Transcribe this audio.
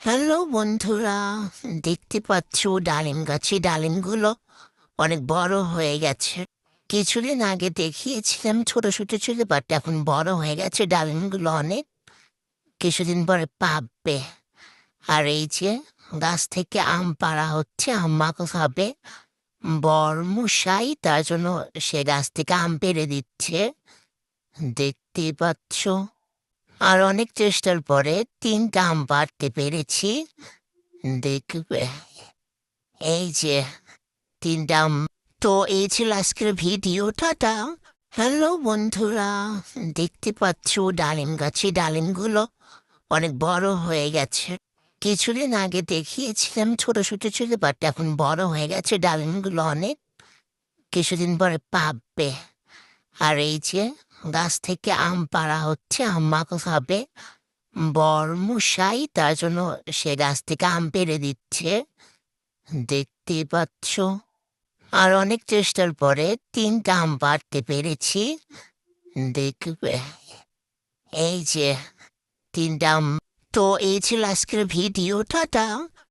Hello বন্ধুরা, দেখতে পাচ্ছ ডালিম গাছে ডালিমগুলো অনেক বড় হয়ে গেছে। কিছুদিন আগে দেখিয়েছিলাম ছোট ছোট ছিল, বাট এখন বড় হয়ে গেছে ডালিমগুলো অনেক। কিছুদিন পরে পাকবে। আর এই যে গাছ থেকে আম পাড়া হচ্ছে, আম মাখা খাবে বরমশাই, তার জন্য সে গাছ থেকে আম পেড়ে দিচ্ছে, দেখতে পাচ্ছ। আর অনেক চেষ্টার পরে 3টা আম পাড়তে পেরেছি, দেখবে। এই যে 3টা তো এই ছিল আজকের ভিডিও। টাটা। হ্যালো বন্ধুরা, দেখতে পাচ্ছ ডালিম গাছে ডালিমগুলো অনেক বড় হয়ে গেছে। কিছুদিন আগে দেখিয়েছিলাম ছোট ছোট ছিল, বাট এখন বড় হয়ে গেছে ডালিমগুলো অনেক। কিছুদিন পরে পাকবে। আর এই যে গাছ থেকে আম পাড়া হচ্ছে, আম মাখা খাবে বরমশাই, তার জন্য সে গাছ থেকে আম পেড়ে দিচ্ছে, দেখতে পাচ্ছ। আর অনেক চেষ্টার পরে 3টা আম পাড়তে পেরেছি, দেখবে। এই যে 3টা আম। তো এই ছিল আজকের ভিডিও। টাটা।